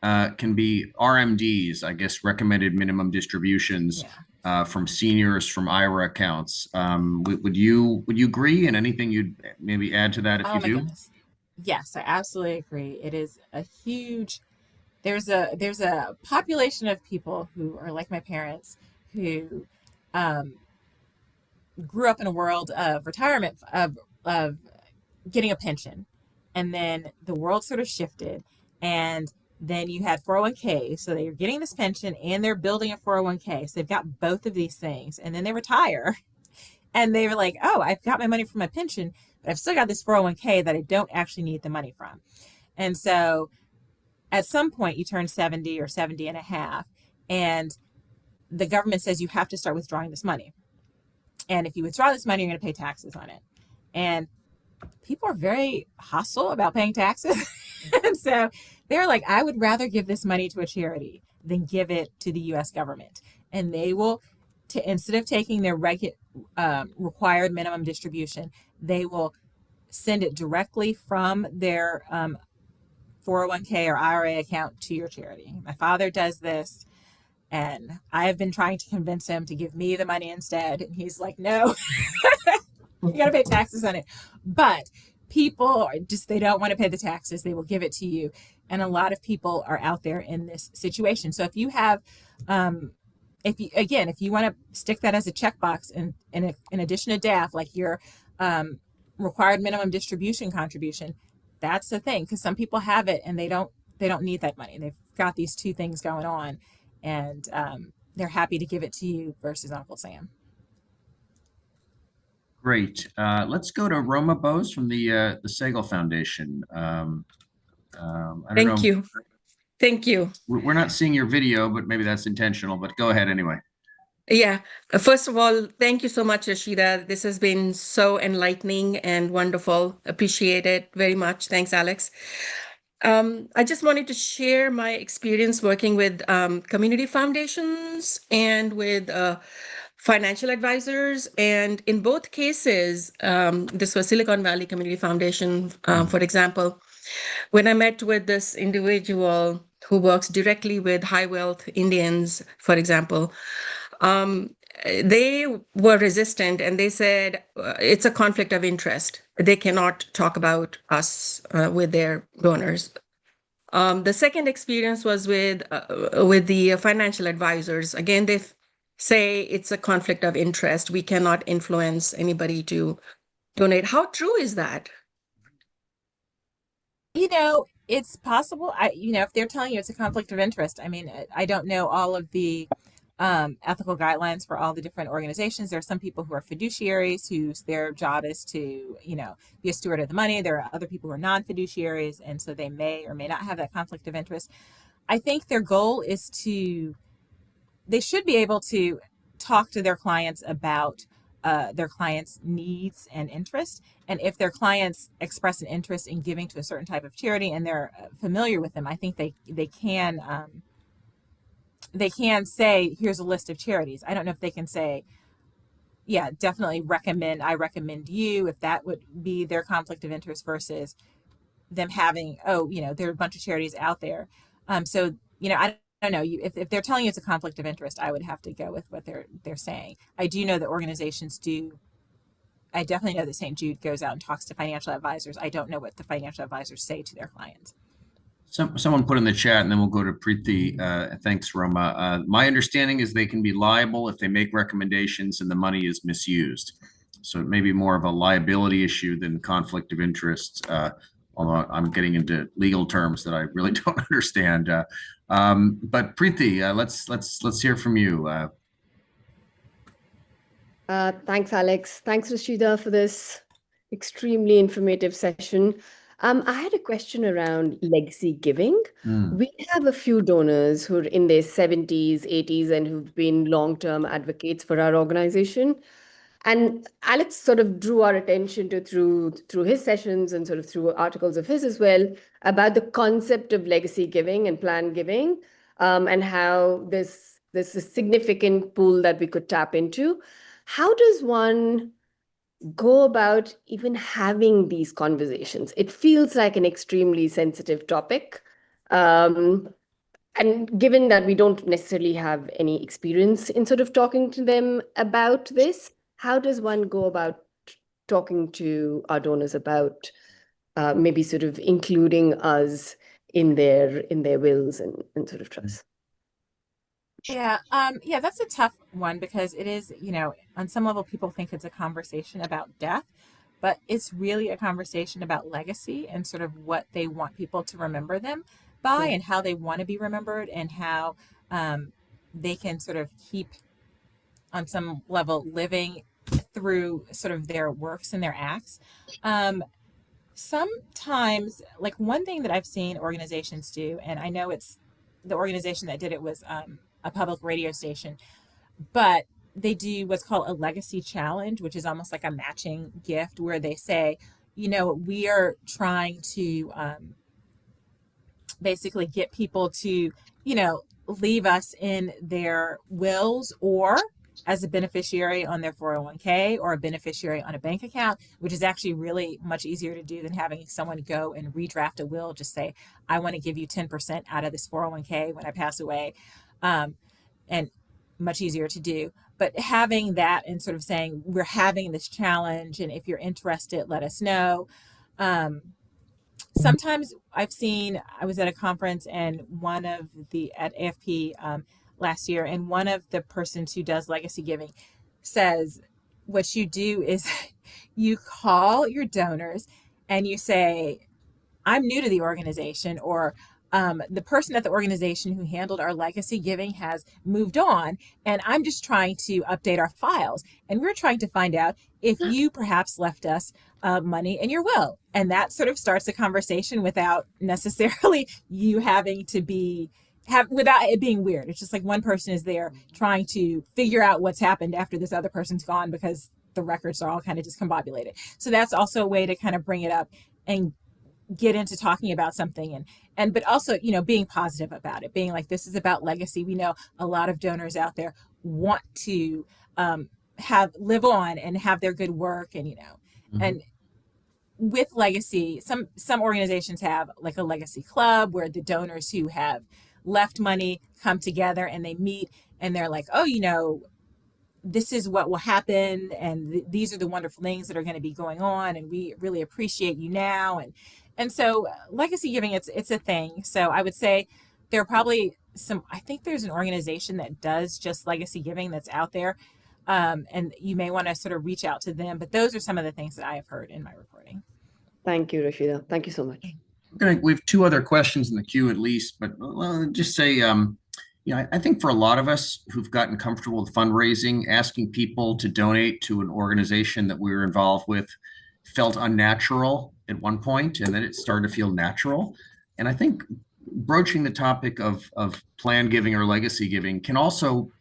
can be RMDs, I guess recommended minimum distributions Yeah. from seniors from IRA accounts. Would you agree? And anything you'd maybe add to that if Oh you my do? goodness. Yes, I absolutely agree. It is a huge. There's a population of people who are like my parents who um, grew up in a world of retirement of getting a pension, and then the world sort of shifted, and then you had 401k, so they're getting this pension and they're building a 401k, so they've got both of these things, and then they retire and they were like, oh, I've got my money from my pension, but I've still got this 401k that I don't actually need the money from. And so at some point you turn 70 or 70 and a half, and the government says you have to start withdrawing this money, and if you withdraw this money you're going to pay taxes on it, and people are very hostile about paying taxes. And so they're like, I would rather give this money to a charity than give it to the US government. And they will, instead of taking their required minimum distribution, they will send it directly from their 401k or IRA account to your charity. My father does this, and I have been trying to convince him to give me the money instead. And he's like, no, you got to pay taxes on it. But people are just, they don't want to pay the taxes. They will give it to you. And a lot of people are out there in this situation. So if you have, if you want to stick that as a checkbox in addition to DAF, like your required minimum distribution contribution, that's the thing. Because some people have it and they don't need that money. They've got these two things going on, and they're happy to give it to you versus Uncle Sam. Great. Let's go to Roma Bose from the Segal Foundation. I don't Thank know. you. Thank you. We're not seeing your video, but maybe that's intentional, but go ahead anyway. Yeah. First of all, thank you so much, Rasheeda. This has been so enlightening and wonderful. Appreciate it very much. Thanks, Alex. I just wanted to share my experience working with community foundations and with financial advisors. And in both cases, this was Silicon Valley Community Foundation, for example, when I met with this individual who works directly with high wealth Indians, for example, um, they were resistant and they said it's a conflict of interest. They cannot talk about us with their donors. The second experience was with the financial advisors. Again, say it's a conflict of interest. We cannot influence anybody to donate. How true is that? It's possible. If they're telling you it's a conflict of interest, I mean, I don't know all of the ethical guidelines for all the different organizations. There are some people who are fiduciaries whose their job is to, be a steward of the money. There are other people who are non-fiduciaries, and so they may or may not have that conflict of interest. I think their goal is they should be able to talk to their clients about their clients' needs and interests. And if their clients express an interest in giving to a certain type of charity and they're familiar with them, I think they can say, here's a list of charities. I don't know if they can say, yeah, definitely I recommend you, if that would be their conflict of interest versus them having, there are a bunch of charities out there. So, I don't know. If they're telling you it's a conflict of interest, I would have to go with what they're saying. I do know that organizations do. I definitely know that St. Jude goes out and talks to financial advisors. I don't know what the financial advisors say to their clients. Someone put in the chat, and then we'll go to Preeti. Thanks, Roma. My understanding is they can be liable if they make recommendations and the money is misused. So it may be more of a liability issue than conflict of interest. Although I'm getting into legal terms that I really don't understand. But Preeti, let's hear from you. Thanks, Alex. Thanks, Rasheeda, for this extremely informative session. I had a question around legacy giving. We have a few donors who are in their 70s, 80s, and who've been long-term advocates for our organization. And Alex sort of drew our attention to through his sessions and sort of through articles of his as well about the concept of legacy giving and planned giving, and how there's a significant pool that we could tap into. How does one go about even having these conversations? It feels like an extremely sensitive topic. And given that we don't necessarily have any experience in sort of talking to them about this, how does one go about talking to our donors about maybe sort of including us in their wills and sort of trusts? Yeah, that's a tough one because it is, on some level, people think it's a conversation about death, but it's really a conversation about legacy and sort of what they want people to remember them by and how they want to be remembered and how they can sort of keep, on some level, living through sort of their works and their acts. Sometimes, like one thing that I've seen organizations do, and I know it's the organization that did it was a public radio station, but they do what's called a legacy challenge, which is almost like a matching gift where they say, we are trying to basically get people to, leave us in their wills or as a beneficiary on their 401k or a beneficiary on a bank account, which is actually really much easier to do than having someone go and redraft a will. Just say, I want to give you 10% out of this 401k when I pass away. And much easier to do. But having that and sort of saying, we're having this challenge, and if you're interested, let us know. Sometimes I was at a conference and at AFP last year, and one of the persons who does legacy giving says, what you do is you call your donors and you say, I'm new to the organization, or the person at the organization who handled our legacy giving has moved on, and I'm just trying to update our files. And we're trying to find out if you perhaps left us money in your will. And that sort of starts a conversation without necessarily you having to without it being weird. It's just like one person is there trying to figure out what's happened after this other person's gone because the records are all kind of discombobulated. So that's also a way to kind of bring it up and get into talking about something, but also, being positive about it, being like, this is about legacy. We know a lot of donors out there want to live on and have their good work, and and with legacy, some organizations have like a legacy club where the donors who have left money come together and they meet and they're like, oh, this is what will happen, and these are the wonderful things that are going to be going on, and we really appreciate you now. And so legacy giving, it's a thing. So I would say there are probably I think there's an organization that does just legacy giving that's out there, and you may want to sort of reach out to them. But those are some of the things that I have heard in my reporting. Thank you, Rasheeda. Thank you so much. We have two other questions in the queue at least, but just say, I think for a lot of us who've gotten comfortable with fundraising, asking people to donate to an organization that we were involved with felt unnatural at one point, and then it started to feel natural. And I think broaching the topic of planned giving or legacy giving can also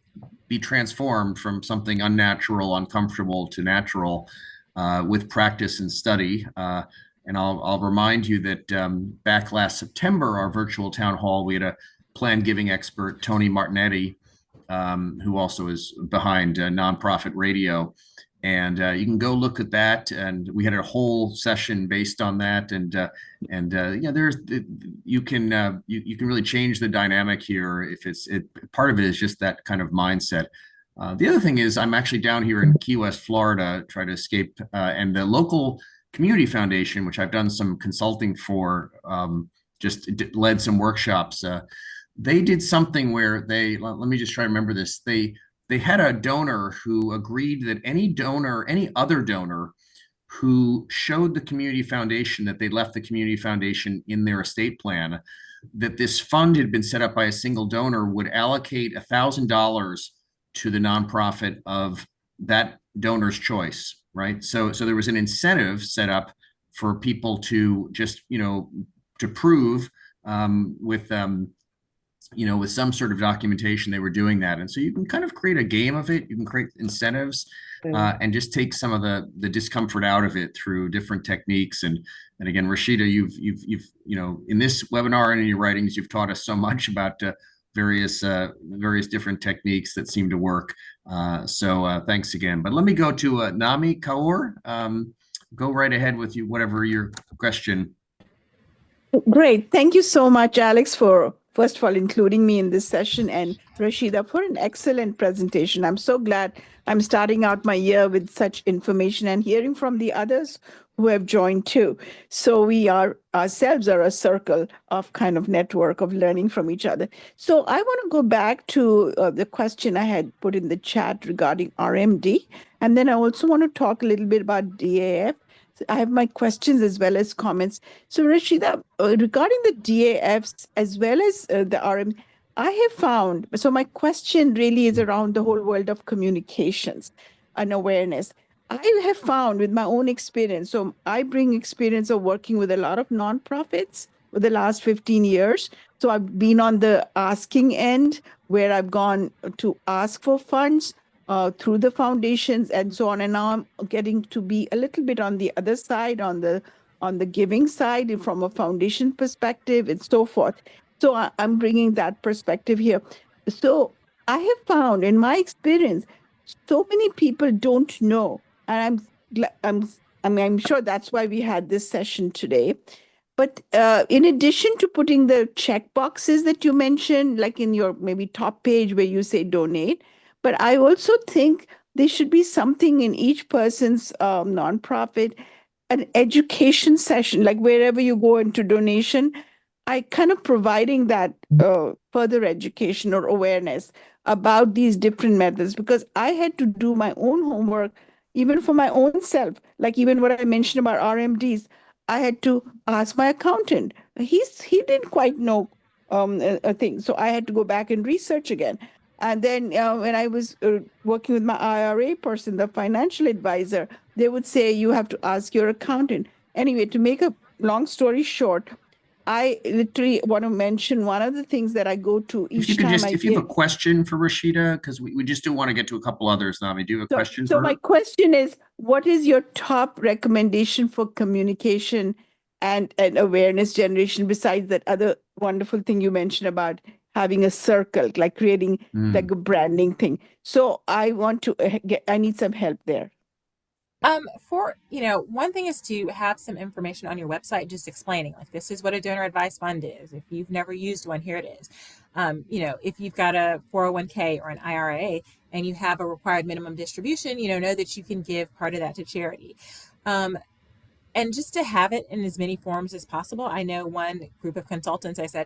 be transformed from something unnatural, uncomfortable to natural with practice and study. And I'll remind you that back last September, our virtual town hall, we had a planned giving expert, Tony Martinetti, who also is behind Nonprofit Radio. And you can go look at that. And we had a whole session based on that. And you can really change the dynamic here if part of it is just that kind of mindset. The other thing is I'm actually down here in Key West, Florida, trying to escape, and the local community foundation, which I've done some consulting for, just led some workshops. They did something where let me just try to remember this. They had a donor who agreed that any other donor who showed the community foundation that they left the community foundation in their estate plan, that this fund had been set up by a single donor, would allocate $1,000 to the nonprofit of that donor's choice, right? So there was an incentive set up for people to just, to prove with some sort of documentation they were doing that. And so you can kind of create a game of it. You can create incentives and just take some of the discomfort out of it through different techniques. And again, Rasheeda, you've in this webinar and in your writings, you've taught us so much about various different techniques that seem to work. So thanks again. But let me go to Nami Kaur. Go right ahead with whatever your question. Great. Thank you so much, Alex, for first of all including me in this session, and Rasheeda for an excellent presentation. I'm so glad I'm starting out my year with such information and hearing from the others who have joined too. So we ourselves are a circle of kind of network of learning from each other. So I want to go back to the question I had put in the chat regarding RMD. And then I also want to talk a little bit about DAF. I have my questions as well as comments. So Rasheeda, regarding the DAFs as well as the RM, I have found, so my question really is around the whole world of communications and awareness. I have found with my own experience, so I bring experience of working with a lot of nonprofits for the last 15 years. So I've been on the asking end where I've gone to ask for funds through the foundations and so on. And now I'm getting to be a little bit on the other side, on the giving side from a foundation perspective and so forth. So I'm bringing that perspective here. So I have found in my experience, so many people don't know, and I'm sure that's why we had this session today. But in addition to putting the check boxes that you mentioned, like in your maybe top page where you say donate, but I also think there should be something in each person's nonprofit, an education session, like wherever you go into donation, I kind of providing that further education or awareness about these different methods, because I had to do my own homework, even for my own self. Like even what I mentioned about RMDs, I had to ask my accountant. He didn't quite know a thing. So I had to go back and research again. And then when I was working with my IRA person, the financial advisor, they would say you have to ask your accountant. Anyway, to make a long story short, I literally want to mention one of the things that I go to If you each could time just, I if you have give. a question for Rasheeda, because we just do want to get to a couple others now. Do you have a question So for my her? question is, what is your top recommendation for communication and awareness generation besides that other wonderful thing you mentioned about having a circle, like creating like a branding thing? So I want to I need some help there. One thing is to have some information on your website just explaining, like, this is what a donor advised fund is. If you've never used one, here it is. If you've got a 401k or an IRA and you have a required minimum distribution, know that you can give part of that to charity. And just to have it in as many forms as possible. I know one group of consultants, I said,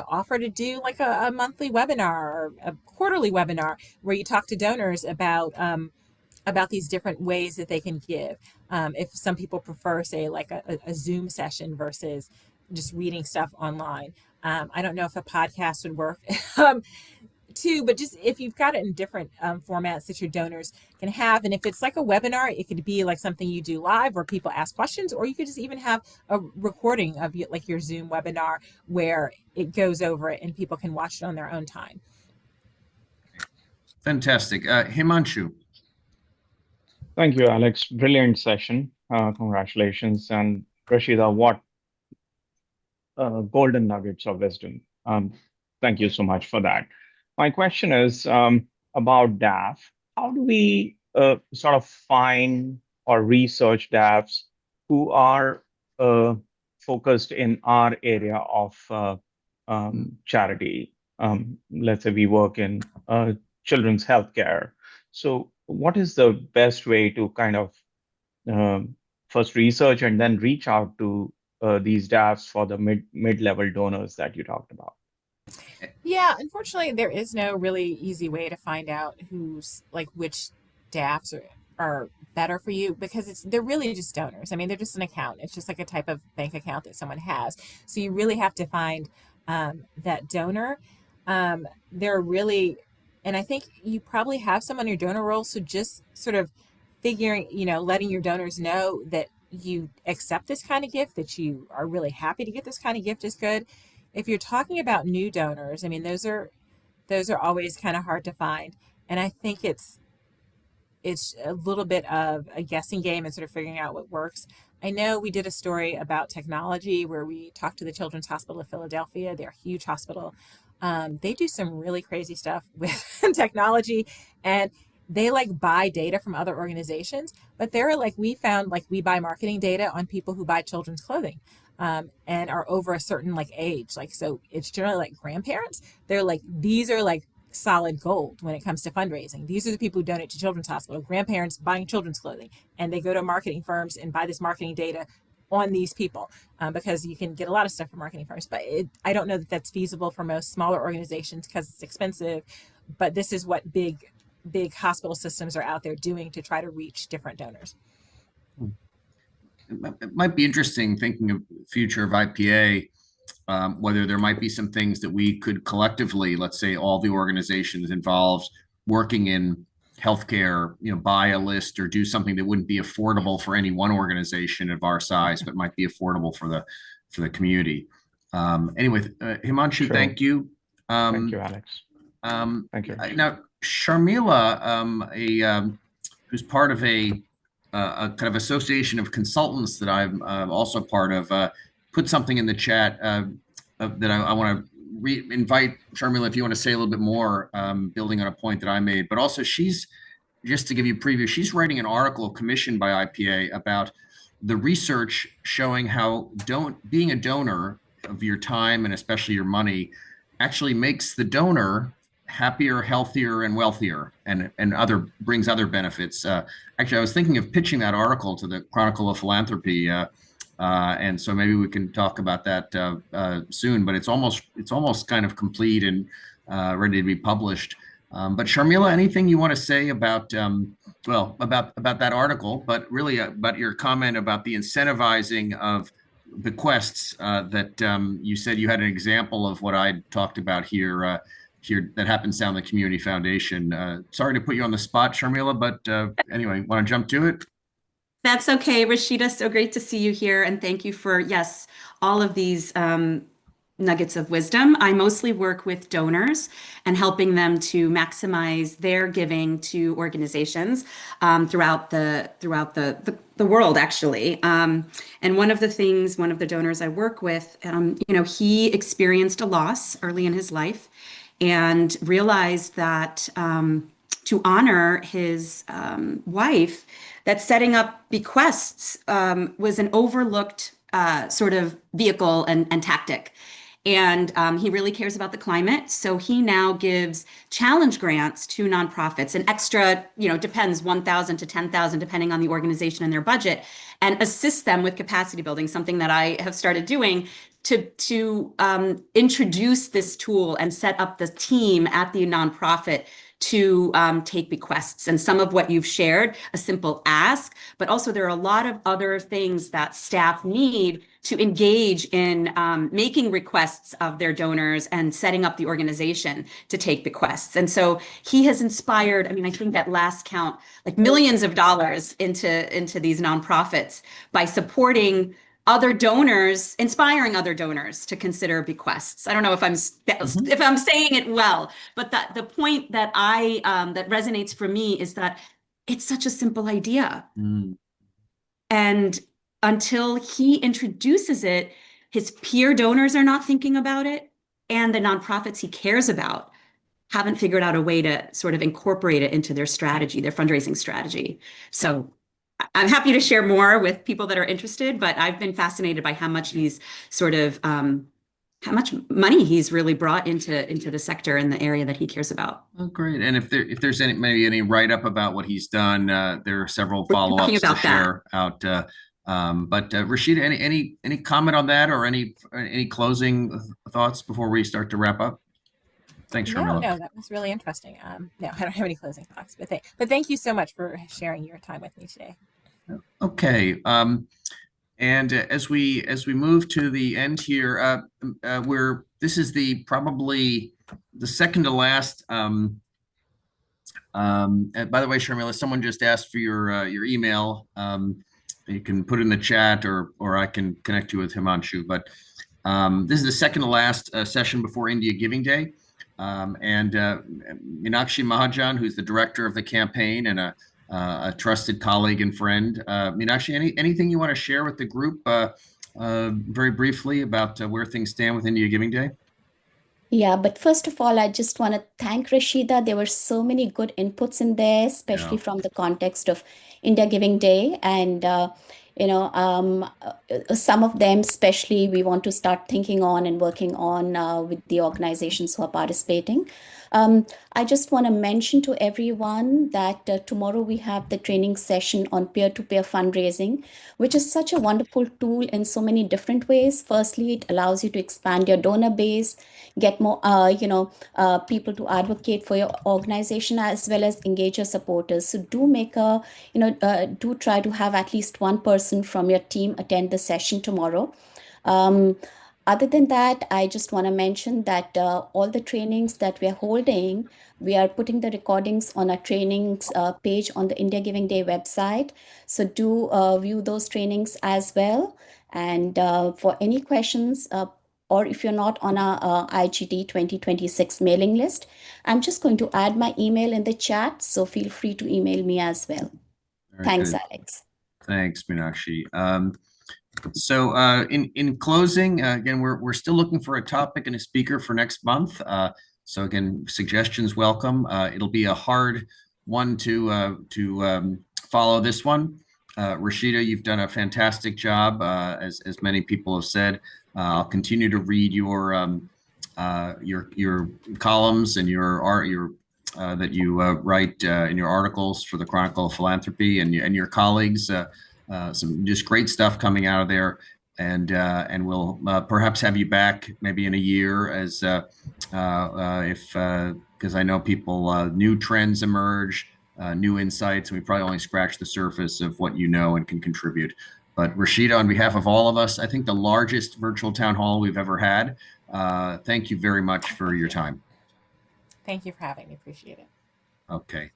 offer to do like a monthly webinar or a quarterly webinar where you talk to donors about these different ways that they can give. If some people prefer, say, like a Zoom session versus just reading stuff online. I don't know if a podcast would work too, but just if you've got it in different formats that your donors can have. And if it's like a webinar, it could be like something you do live where people ask questions, or you could just even have a recording of like your Zoom webinar where it goes over it and people can watch it on their own time. Fantastic. Himanshu. Thank you, Alex. Brilliant session. Congratulations. And Rasheeda, what golden nuggets of wisdom. Thank you so much for that. My question is about DAF. How do we sort of find or research DAFs who are focused in our area of charity? Let's say we work in children's healthcare. So what is the best way to kind of first research and then reach out to these DAFs for the mid-level donors that you talked about? Yeah, unfortunately, there is no really easy way to find out who's like which DAFs are better for you, because they're really just donors. I mean, they're just an account. It's just like a type of bank account that someone has. So you really have to find that donor. They're really, and I think you probably have some on your donor roll. So just sort of figuring, letting your donors know that you accept this kind of gift, that you are really happy to get this kind of gift is good. If you're talking about new donors, I mean, those are always kind of hard to find. And I think it's a little bit of a guessing game and sort of figuring out what works. I know we did a story about technology where we talked to the Children's Hospital of Philadelphia. They're a huge hospital. They do some really crazy stuff with technology, and they like buy data from other organizations, but they're like, we found like we buy marketing data on people who buy children's clothing and are over a certain like age. Like, so it's generally like grandparents. They're like, these are like solid gold when it comes to fundraising. These are the people who donate to Children's Hospital, grandparents buying children's clothing, and they go to marketing firms and buy this marketing data on these people because you can get a lot of stuff from marketing firms. But I don't know that that's feasible for most smaller organizations because it's expensive. But this is what big hospital systems are out there doing to try to reach different donors. It might be interesting thinking of the future of IPA, whether there might be some things that we could collectively, let's say all the organizations involved working in healthcare, buy a list or do something that wouldn't be affordable for any one organization of our size, but might be affordable for the community. Anyway, Himanshu, Sure. Thank you. Thank you, Alex. Thank you. Now, Sharmila, who's part of a kind of association of consultants that I'm also part of, put something in the chat that I want to invite Sharmila, if you want to say a little bit more, building on a point that I made. But also, she's, just to give you a preview, she's writing an article commissioned by IPA about the research showing how being a donor of your time and especially your money actually makes the donor happier, healthier, and wealthier, and brings other benefits. Actually, I was thinking of pitching that article to the Chronicle of Philanthropy, and so maybe we can talk about that soon. But it's almost kind of complete and ready to be published. But Sharmila, anything you want to say about about that article, but really about your comment about the incentivizing of bequests that you said you had an example of what I talked about here that happens down the Community Foundation. Sorry to put you on the spot, Sharmila, but anyway, want to jump to it? That's okay, Rasheeda. So great to see you here. And thank you for, yes, all of these nuggets of wisdom. I mostly work with donors and helping them to maximize their giving to organizations throughout the world, actually. And one of the donors I work with, he experienced a loss early in his life and realized that to honor his wife, that setting up bequests was an overlooked sort of vehicle and tactic. And he really cares about the climate. So he now gives challenge grants to nonprofits, an extra, depends, 1,000 to 10,000, depending on the organization and their budget, and assists them with capacity building, something that I have started doing to introduce this tool and set up the team at the nonprofit to take bequests. And some of what you've shared, a simple ask, but also there are a lot of other things that staff need to engage in making requests of their donors and setting up the organization to take bequests. And so he has inspired, I think at last count, like millions of dollars into these nonprofits by supporting other donors, inspiring other donors to consider bequests. I don't know if I'm saying it well, but the point that that resonates for me is that it's such a simple idea. And until he introduces it, his peer donors are not thinking about it, and the nonprofits he cares about haven't figured out a way to sort of incorporate it into their strategy, their fundraising strategy. So I'm happy to share more with people that are interested, but I've been fascinated by how much he's sort of how much money he's really brought into the sector and the area that he cares about. Oh, great! And if there's maybe any write up about what he's done, there are several follow ups to share out. But Rasheeda, any comment on that or any closing thoughts before we start to wrap up? Thanks, Sharmila. No, that was really interesting. No, I don't have any closing thoughts, but thank you so much for sharing your time with me today. Okay. And as we move to the end here, this is probably the second to last. And by the way, Sharmila, someone just asked for your email. You can put it in the chat, or I can connect you with Himanshu. But this is the second to last session before India Giving Day. And Meenakshi Mahajan, who's the director of the campaign and a trusted colleague and friend. Meenakshi, anything you want to share with the group very briefly about where things stand with India Giving Day? Yeah, but first of all, I just want to thank Rasheeda. There were so many good inputs in there, especially from the context of India Giving Day. And, some of them, especially, we want to start thinking on and working on with the organizations who are participating. I just want to mention to everyone that tomorrow we have the training session on peer-to-peer fundraising, which is such a wonderful tool in so many different ways. Firstly, it allows you to expand your donor base, get more, people to advocate for your organization, as well as engage your supporters. So do do try to have at least one person from your team attend the session tomorrow. Other than that, I just want to mention that all the trainings that we are holding, we are putting the recordings on our trainings page on the India Giving Day website. So do view those trainings as well. And for any questions, or if you're not on our IGD 2026 mailing list, I'm just going to add my email in the chat. So feel free to email me as well. Thanks, good. Alex. Thanks, Meenakshi. So in closing, again, we're still looking for a topic and a speaker for next month. So again, suggestions welcome. It'll be a hard one to follow this one. Rasheeda, you've done a fantastic job, as many people have said. I'll continue to read your columns and your that you write in your articles for the Chronicle of Philanthropy and your colleagues. Some just great stuff coming out of there, and we'll perhaps have you back maybe in a year as because I know people new trends emerge, new insights, and we probably only scratched the surface of what you know and can contribute. But Rasheeda, on behalf of all of us, I think the largest virtual town hall we've ever had. Thank you very much for your time. Thank you for having me. Appreciate it. Okay.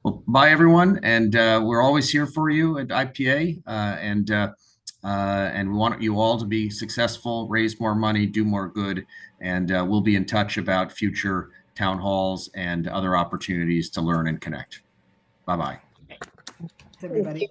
Well, bye everyone, and we're always here for you at IPA, and we want you all to be successful, raise more money, do more good, and we'll be in touch about future town halls and other opportunities to learn and connect. Bye-bye. Everybody.